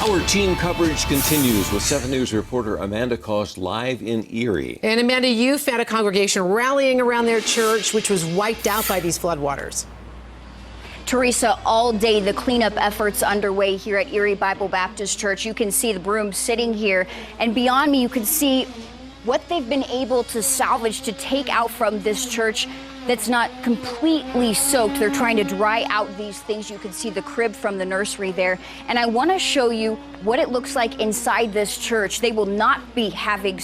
Our team coverage continues with 7 News reporter Amanda Cost live in Erie. And Amanda, you found a congregation rallying around their church, which was wiped out by these floodwaters. Teresa, all day the cleanup efforts underway here at Erie Bible Baptist Church. You can see the broom sitting here, and beyond me you can see what they've been able to salvage to take out from this church that's not completely soaked. They're trying to dry out these things. You can see the crib from the nursery there. And I want to show you what it looks like inside this church. They will not be having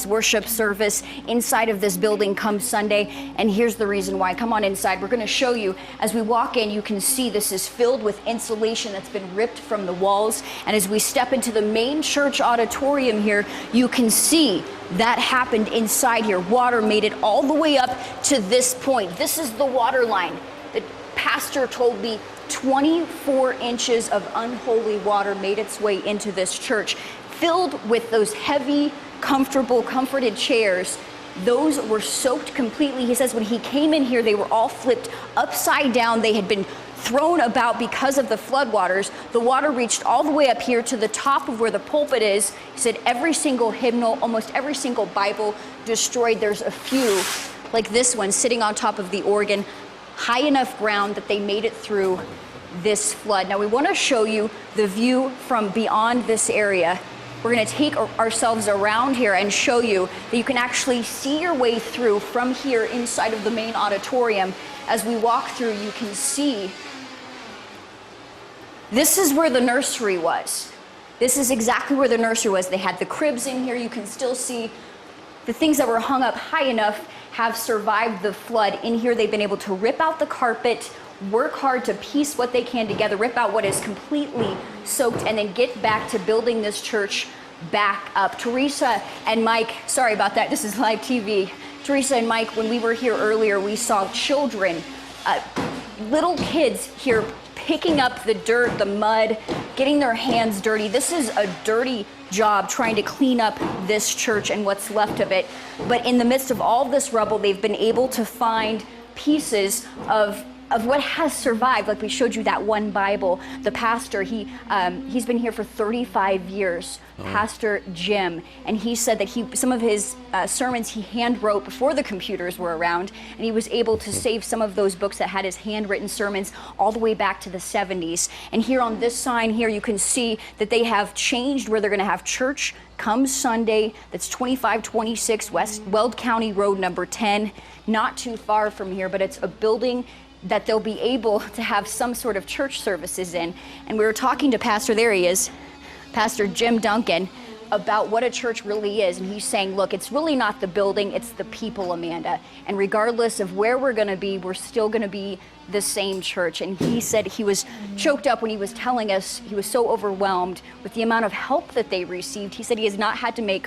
worship service inside of this building come Sunday. And here's the reason why. Come on inside. We're going to show you. As we walk in, you can see this is filled with insulation that's been ripped from the walls. And as we step into the main church auditorium here, you can see that happened inside here. Water made it all the way up to this point. This is the water line. The pastor told me 24 inches of unholy water made its way into this church, filled with those heavy, comforted chairs. Those were soaked completely. He says when he came in here, they were all flipped upside down. They had been thrown about because of the floodwaters. The water reached all the way up here to the top of where the pulpit is. He said every single hymnal, almost every single Bible destroyed. There's a few, like this one, sitting on top of the organ, high enough ground that they made it through this flood. Now we want to show you the view from beyond this area. We're going to take ourselves around here and show you that you can actually see your way through from here inside of the main auditorium. As we walk through, you can see this is where the nursery was. This is exactly where the nursery was. They had the cribs in here. You can still see the things that were hung up high enough have survived the flood. In here, they've been able to rip out the carpet, work hard to piece what they can together, rip out what is completely soaked, and then get back to building this church back up. Teresa and Mike, sorry about that, this is live TV. Teresa and Mike, when we were here earlier, we saw children, little kids here picking up the dirt, the mud, getting their hands dirty. This is a dirty job trying to clean up this church and what's left of it. But in the midst of all this rubble, they've been able to find pieces of what has survived. Like we showed you that one Bible. The pastor, he's been here for 35 years, Pastor Jim, and he said that some of his sermons he hand wrote before the computers were around, and he was able to save some of those books that had his handwritten sermons all the way back to the 70s. And here on this sign here, you can see that they have changed where they're going to have church come Sunday. That's 2526 West Weld County Road number 10, not too far from here, but it's a building that they'll be able to have some sort of church services in. And we were talking to there he is, Pastor Jim Duncan, about what a church really is. And he's saying, look, it's really not the building, it's the people, Amanda. And regardless of where we're gonna be, we're still gonna be the same church. And he said he was choked up when he was telling us, he was so overwhelmed with the amount of help that they received. He said he has not had to make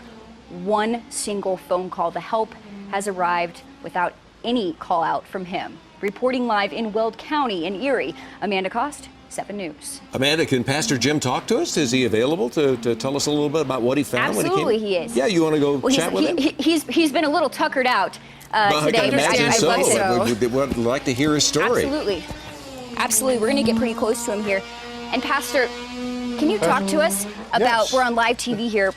one single phone call. The help has arrived without any call out from him. Reporting live in Weld County in Erie, Amanda Cost, 7 News. Amanda, can Pastor Jim talk to us? Is he available to tell us a little bit about what he found Absolutely, when he came? he is. Yeah, you want to go chat with him? He's been a little tuckered out Well, today. I can imagine so. So. We'd like to hear his story. Absolutely. We're going to get pretty close to him here. And Pastor, can you talk to us about, yes. We're on live TV here,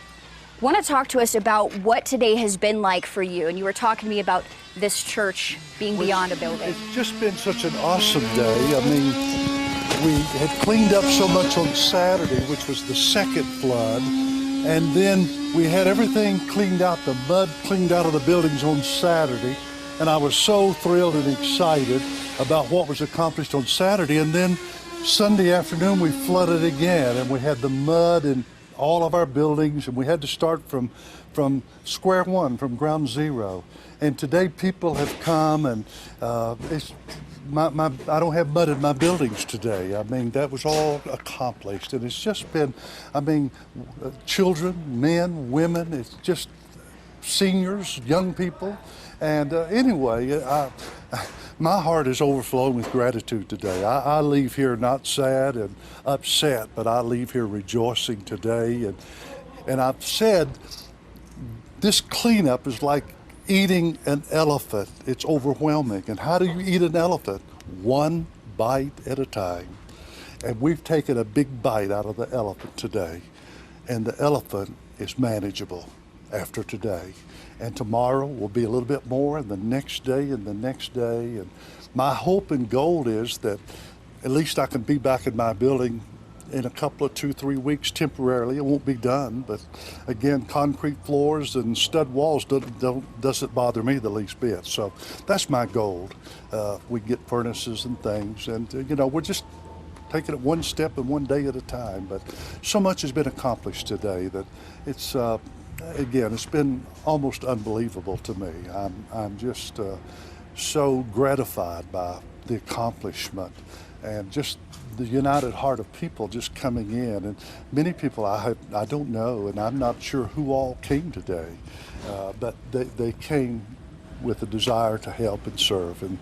want to talk to us about what today has been like for you. And you were talking to me about this church being beyond a building. It's just been such an awesome day. I mean, we had cleaned up so much on Saturday, which was the second flood, and then we had everything cleaned out, the mud cleaned out of the buildings on Saturday, and I was so thrilled and excited about what was accomplished on Saturday. And then Sunday afternoon we flooded again, and we had the mud in all of our buildings, and we had to start from square one, from ground zero. And today people have come, and I don't have mud in my buildings today. I mean, that was all accomplished, and it's just been, I mean, children, men, women, it's just seniors, young people. And anyway, my heart is overflowing with gratitude today. I leave here not sad and upset, but I leave here rejoicing today. And I've said this cleanup is like eating an elephant. It's overwhelming. And how do you eat an elephant? One bite at a time. And we've taken a big bite out of the elephant today, and the elephant is manageable after today. And tomorrow will be a little bit more, and the next day, and the next day. And my hope and goal is that at least I can be back in my building in a couple of 2-3 weeks temporarily. It won't be done, but again, concrete floors and stud walls doesn't bother me the least bit. So that's my goal. We get furnaces and things, and we're just taking it one step and one day at a time. But so much has been accomplished today that it's again, it's been almost unbelievable to me. I'm just so gratified by the accomplishment and just the united heart of people just coming in. And many people I don't know, and I'm not sure who all came today, but they came with a desire to help and serve, and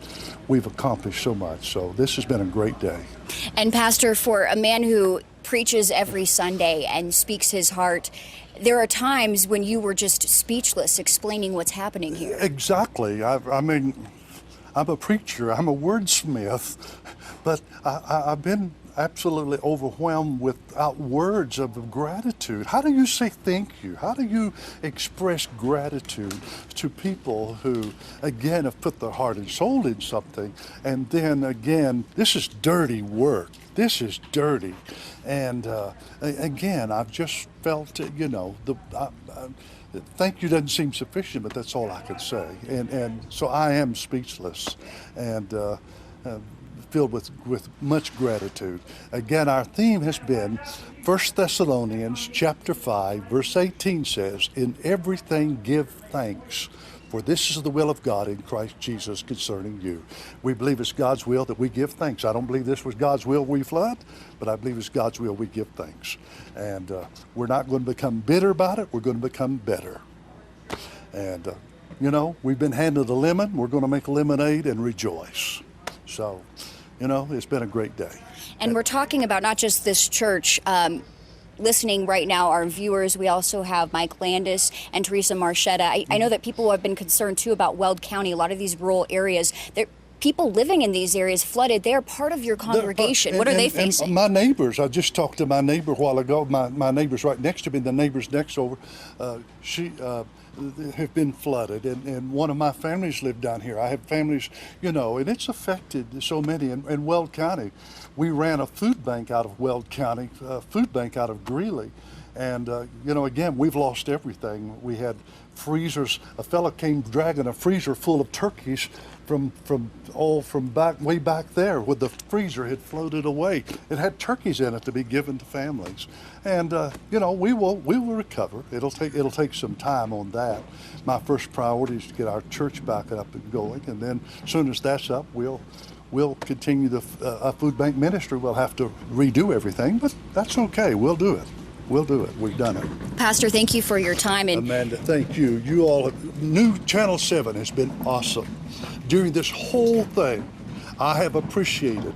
we've accomplished so much. So this has been a great day. And Pastor, for a man who preaches every Sunday and speaks his heart, there are times when you were just speechless explaining what's happening here. Exactly. I mean, I'm a preacher, I'm a wordsmith, but I've been absolutely overwhelmed without words of gratitude. How do you say thank you? How do you express gratitude to people who, again, have put their heart and soul in something, and then again, this is dirty work. This is dirty. And again, I've just felt, thank you doesn't seem sufficient, but that's all I can say. And so I am speechless and filled with much gratitude. Again, our theme has been 1 Thessalonians chapter 5, verse 18 says, "In everything give thanks, for this is the will of God in Christ Jesus concerning you." We believe it's God's will that we give thanks. I don't believe this was God's will we flood, but I believe it's God's will we give thanks. And we're not going to become bitter about it. We're going to become better. And, we've been handed a lemon. We're going to make lemonade and rejoice. So, it's been a great day. And we're talking about not just this church. Listening right now, our viewers, we also have Mike Landis and Teresa Marchetta. I know that people have been concerned too about Weld County, a lot of these rural areas. People living in these areas flooded. They're part of your congregation. What are they facing? And my neighbors, I just talked to my neighbor a while ago. My neighbor's right next to me, the neighbor's next over. She have been flooded, and one of my families lived down here. I have families, and it's affected so many. In Weld County, we ran a food bank out of Weld County, food bank out of Greeley. And, again, we've lost everything. We had freezers. A fella came dragging a freezer full of turkeys from way back there, where the freezer had floated away. It had turkeys in it to be given to families. And, we will recover. It'll take some time on that. My first priority is to get our church back up and going. And then as soon as that's up, we'll continue the food bank ministry. We'll have to redo everything, but that's okay. We'll do it. We'll do it. We've done it. Pastor, thank you for your time. And Amanda, thank you. You all, new Channel 7 has been awesome. During this whole thing, I have appreciated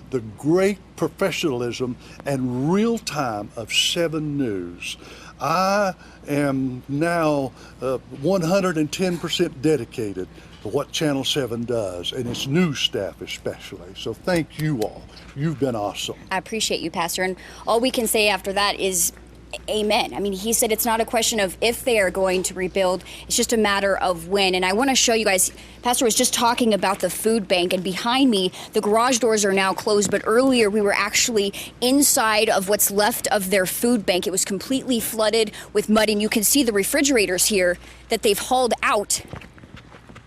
the great professionalism and real time of 7 News. I am now 110% dedicated to what Channel 7 does, and its news staff especially. So thank you all. You've been awesome. I appreciate you, Pastor. And all we can say after that is amen. I mean, he said it's not a question of if they are going to rebuild, it's just a matter of when. And I want to show you guys, Pastor was just talking about the food bank, and behind me, the garage doors are now closed, but earlier we were actually inside of what's left of their food bank. It was completely flooded with mud, and you can see the refrigerators here that they've hauled out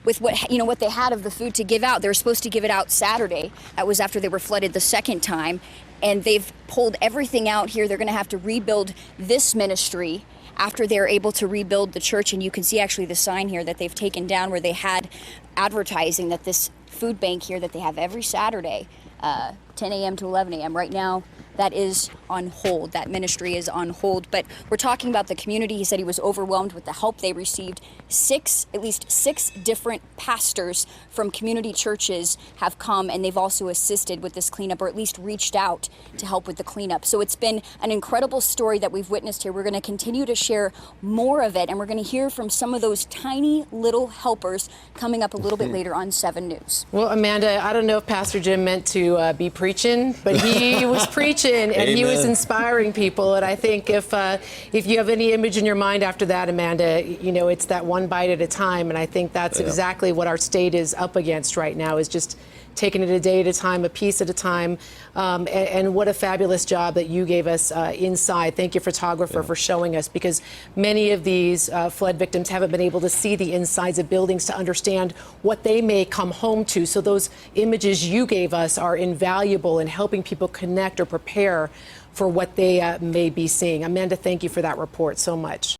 with what they had of the food to give out. They were supposed to give it out Saturday. That was after they were flooded the second time. And they've pulled everything out here. They're going to have to rebuild this ministry after they're able to rebuild the church. And you can see actually the sign here that they've taken down where they had advertising that this food bank here that they have every Saturday, 10 a.m. to 11 a.m. Right now, that is on hold. That ministry is on hold. But we're talking about the community. He said he was overwhelmed with the help they received. At least six different pastors from community churches have come, and they've also assisted with this cleanup, or at least reached out to help with the cleanup. So it's been an incredible story that we've witnessed here. We're going to continue to share more of it, and we're going to hear from some of those tiny little helpers coming up a little bit later on 7 News. Well, Amanda, I don't know if Pastor Jim meant to be preaching, but he was preaching, and he was inspiring people. And I think if you have any image in your mind after that, Amanda, you know, it's that one bite at a time. And I think that's exactly what our state is up against right now, is just taking it a day at a time, a piece at a time. And what a fabulous job that you gave us inside. Thank you, photographer, for showing us, because many of these flood victims haven't been able to see the insides of buildings to understand what they may come home to. So those images you gave us are invaluable in helping people connect or prepare for what they may be seeing. Amanda, thank you for that report so much.